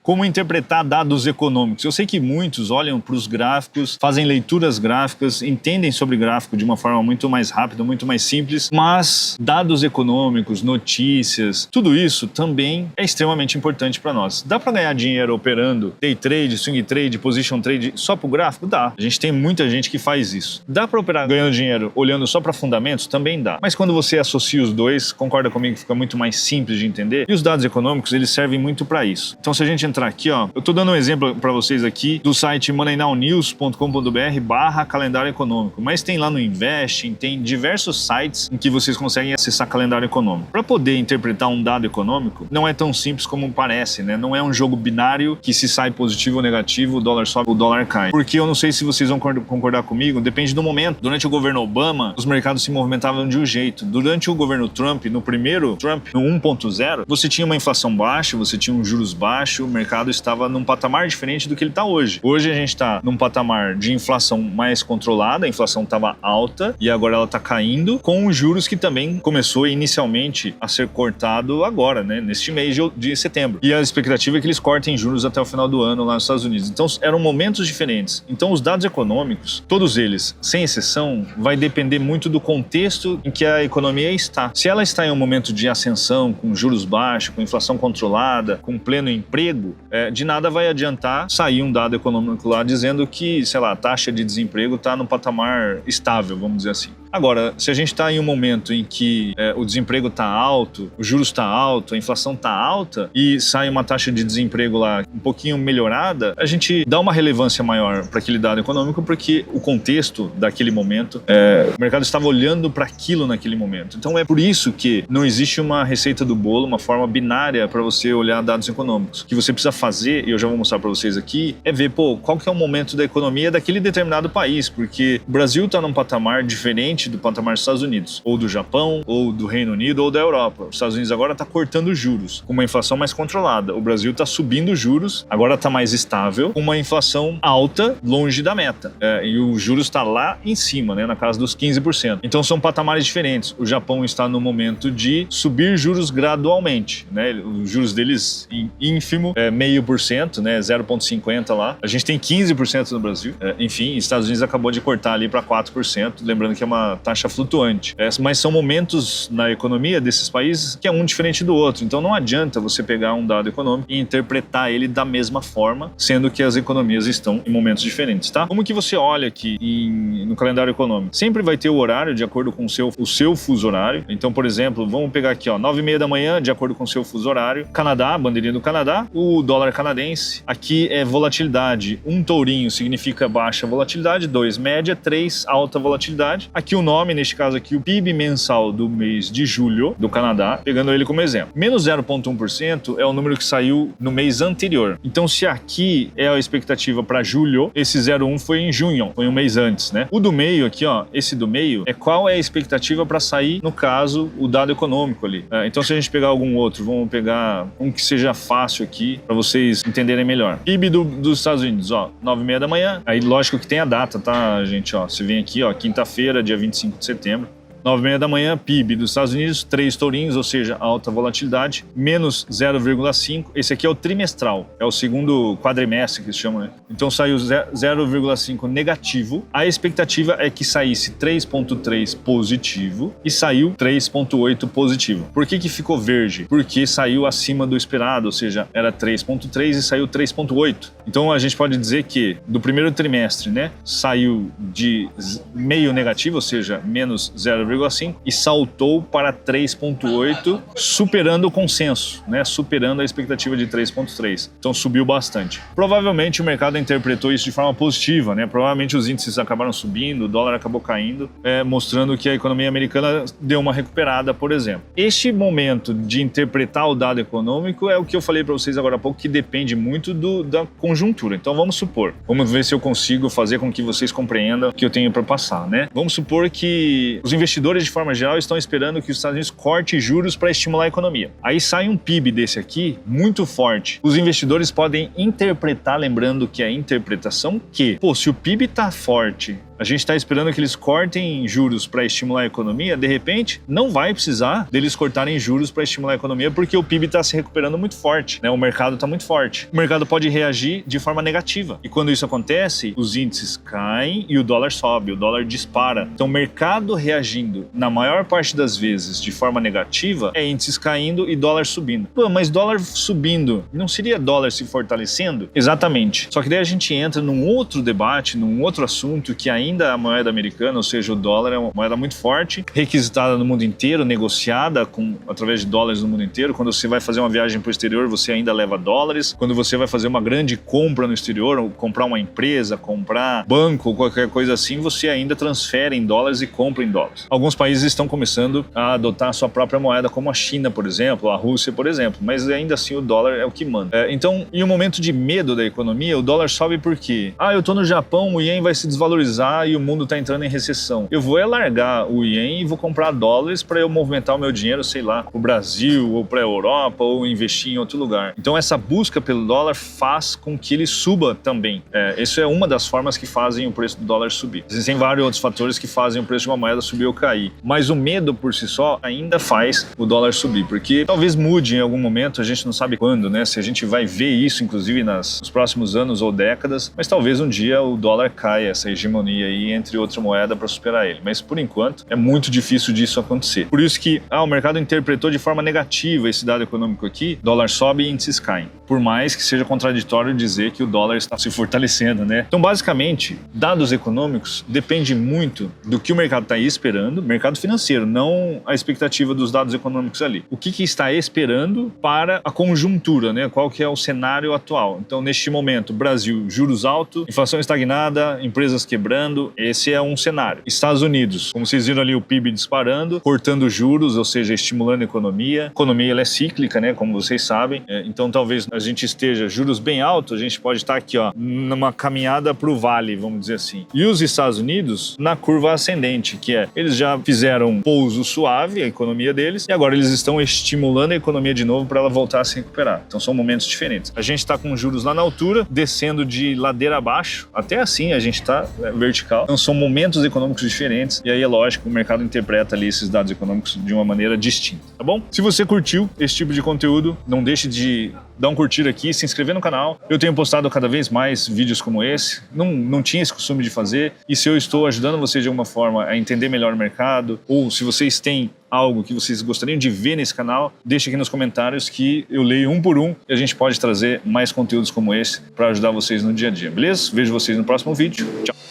Como interpretar dados econômicos? Eu sei que muitos olham para os gráficos, fazem leituras gráficas, entendem sobre gráfico de uma forma muito mais rápida, muito mais simples, mas dados econômicos, notícias, tudo isso também é extremamente importante para nós. Dá para ganhar dinheiro operando day trade, swing trade, position trade só para o gráfico? Dá. A gente tem muita gente que faz isso. Dá para operar ganhando dinheiro olhando só para fundamentos? Também dá. Mas quando você associa os dois, concorda comigo que fica muito mais simples de entender? E os dados econômicos, eles servem muito para isso. Então, se a gente entrar aqui, ó, eu tô dando um exemplo para vocês aqui do site moneynownews.com.br/calendário econômico, mas tem lá no Investing, tem diversos sites em que vocês conseguem acessar calendário econômico. Para poder interpretar um dado econômico, não é tão simples como parece, né? Não é um jogo binário que se sai positivo ou negativo, o dólar sobe, o dólar cai. Porque eu não sei se vocês vão concordar comigo, depende do momento. Durante o governo Obama, os mercados se movimentavam de um jeito. Durante o governo Trump, no primeiro Trump, no 1.0, você tinha uma inflação baixa, você tinha um juros baixo, o mercado estava num patamar diferente do que ele está hoje. Hoje a gente está num patamar de inflação mais controlada, a inflação estava alta e agora ela está caindo, com os juros que também começou inicialmente a ser cortado agora, né, neste mês de setembro. E a expectativa é que eles cortem juros até o final do ano lá nos Estados Unidos. Então eram momentos diferentes. Então os dados econômicos, todos eles, sem exceção, vai depender muito do contexto em que a economia está. Se ela está em um momento de ascensão, com juros baixos, com inflação controlada, com pleno emprego, de nada vai adiantar sair um dado econômico lá dizendo que, sei lá, a taxa de desemprego está num patamar estável, vamos dizer assim. Agora, se a gente está em um momento em que o desemprego está alto, o juros está alto, a inflação está alta e sai uma taxa de desemprego lá um pouquinho melhorada, a gente dá uma relevância maior para aquele dado econômico porque o contexto daquele momento, o mercado estava olhando para aquilo naquele momento. Então é por isso que não existe uma receita do bolo, uma forma binária para você olhar dados econômicos. O que você precisa fazer, e eu já vou mostrar para vocês aqui, é ver, qual que é o momento da economia daquele determinado país, porque o Brasil está num patamar diferente do patamar dos Estados Unidos, ou do Japão, ou do Reino Unido, ou da Europa. Os Estados Unidos agora está cortando juros, com uma inflação mais controlada. O Brasil está subindo juros, agora está mais estável, com uma inflação alta, longe da meta. E o juros está lá em cima, né, na casa dos 15%. Então são patamares diferentes. O Japão está no momento de subir juros gradualmente, né? Os juros deles ínfimo, 0,5%, né, 0,50 lá. A gente tem 15% no Brasil. Enfim, Estados Unidos acabou de cortar ali para 4%, lembrando que é uma taxa flutuante. Mas são momentos na economia desses países que é um diferente do outro. Então não adianta você pegar um dado econômico e interpretar ele da mesma forma, sendo que as economias estão em momentos diferentes, tá? Como que você olha aqui no calendário econômico? Sempre vai ter o horário de acordo com o seu fuso horário. Então, por exemplo, vamos pegar aqui, 9h30 da manhã, de acordo com o seu fuso horário. Canadá, bandeirinha do Canadá, o dólar canadense. Aqui é volatilidade. 1 tourinho significa baixa volatilidade, 2 média, 3 alta volatilidade. Aqui o nome, neste caso aqui, o PIB mensal do mês de julho do Canadá, pegando ele como exemplo. Menos 0,1% é o número que saiu no mês anterior. Então, se aqui é a expectativa para julho, esse 0,1 foi em junho, foi um mês antes, né? O do meio aqui, esse do meio, é qual é a expectativa para sair, no caso, o dado econômico ali. Então, se a gente pegar algum outro, vamos pegar um que seja fácil aqui, para vocês entenderem melhor. PIB dos Estados Unidos, 9h30 da manhã. Aí, lógico que tem a data, tá, gente? Você vem aqui, quinta-feira, dia 25 de setembro. 9h30 da manhã, PIB dos Estados Unidos, 3 tourinhos, ou seja, alta volatilidade, menos 0,5. Esse aqui é o trimestral, é o segundo quadrimestre que se chama, né? Então saiu 0,5 negativo. A expectativa é que saísse 3,3 positivo e saiu 3,8 positivo. Por que ficou verde? Porque saiu acima do esperado, ou seja, era 3,3 e saiu 3,8. Então a gente pode dizer que do primeiro trimestre, né, saiu de meio negativo, ou seja, menos 0,5 e saltou para 3,8, superando o consenso, né? Superando a expectativa de 3,3. Então subiu bastante. Provavelmente o mercado interpretou isso de forma positiva, né? Provavelmente os índices acabaram subindo, o dólar acabou caindo, mostrando que a economia americana deu uma recuperada, por exemplo. Este momento de interpretar o dado econômico é o que eu falei para vocês agora há pouco, que depende muito da conjuntura. Então vamos supor, vamos ver se eu consigo fazer com que vocês compreendam o que eu tenho para passar, né? Vamos supor que os investidores, de forma geral, estão esperando que os Estados Unidos corte juros para estimular a economia. Aí sai um PIB desse aqui muito forte. Os investidores podem interpretar, lembrando que a interpretação se o PIB está forte, A gente está esperando que eles cortem juros para estimular a economia, de repente não vai precisar deles cortarem juros para estimular a economia porque o PIB está se recuperando muito forte, né? O mercado está muito forte. O mercado pode reagir de forma negativa. E quando isso acontece, os índices caem e o dólar sobe, o dólar dispara. Então o mercado reagindo, na maior parte das vezes, de forma negativa, é índices caindo e dólar subindo. Pô, mas dólar subindo, não seria dólar se fortalecendo? Exatamente. Só que daí a gente entra num outro debate, num outro assunto que ainda a moeda americana, ou seja, o dólar é uma moeda muito forte, requisitada no mundo inteiro, negociada através de dólares no mundo inteiro. Quando você vai fazer uma viagem para o exterior, você ainda leva dólares. Quando você vai fazer uma grande compra no exterior, ou comprar uma empresa, comprar banco, ou qualquer coisa assim, você ainda transfere em dólares e compra em dólares. Alguns países estão começando a adotar a sua própria moeda, como a China, por exemplo, a Rússia, por exemplo, mas ainda assim o dólar é o que manda. Então, em um momento de medo da economia, o dólar sobe por quê? Eu tô no Japão, o ien vai se desvalorizar e o mundo tá entrando em recessão. Eu vou largar o ien e vou comprar dólares para eu movimentar o meu dinheiro, sei lá, pro Brasil ou pra Europa ou investir em outro lugar. Então, essa busca pelo dólar faz com que ele suba também. Isso é uma das formas que fazem o preço do dólar subir. Existem vários outros fatores que fazem o preço de uma moeda subir ou cair, mas o medo por si só ainda faz o dólar subir, porque talvez mude em algum momento, a gente não sabe quando, né? Se a gente vai ver isso, inclusive, nos próximos anos ou décadas, mas talvez um dia o dólar caia, essa hegemonia aí entre outra moeda para superar ele. Mas, por enquanto, é muito difícil disso acontecer. Por isso que o mercado interpretou de forma negativa esse dado econômico aqui, dólar sobe e índices caem. Por mais que seja contraditório dizer que o dólar está se fortalecendo, né? Então, basicamente, dados econômicos dependem muito do que o mercado está esperando, mercado financeiro, não a expectativa dos dados econômicos ali. O que está esperando para a conjuntura, né? Qual que é o cenário atual? Então, neste momento, Brasil, juros altos, inflação estagnada, empresas quebrando, esse é um cenário. Estados Unidos, como vocês viram ali, o PIB disparando, cortando juros, ou seja, estimulando a economia. A economia, ela é cíclica, né? Como vocês sabem. Então, talvez a gente esteja juros bem altos, a gente pode estar aqui, numa caminhada para o vale, vamos dizer assim. E os Estados Unidos na curva ascendente, que eles já fizeram um pouso suave, a economia deles, e agora eles estão estimulando a economia de novo para ela voltar a se recuperar. Então são momentos diferentes. A gente está com juros lá na altura, descendo de ladeira abaixo, até assim a gente está vertical. Então são momentos econômicos diferentes, e aí é lógico, o mercado interpreta ali esses dados econômicos de uma maneira distinta, tá bom? Se você curtiu esse tipo de conteúdo, não deixe de dar um curtir aqui, se inscrever no canal. Eu tenho postado cada vez mais vídeos como esse, não tinha esse costume de fazer, e se eu estou ajudando vocês de alguma forma a entender melhor o mercado, ou se vocês têm algo que vocês gostariam de ver nesse canal, deixe aqui nos comentários que eu leio um por um e a gente pode trazer mais conteúdos como esse para ajudar vocês no dia a dia, beleza? Vejo vocês no próximo vídeo. Tchau!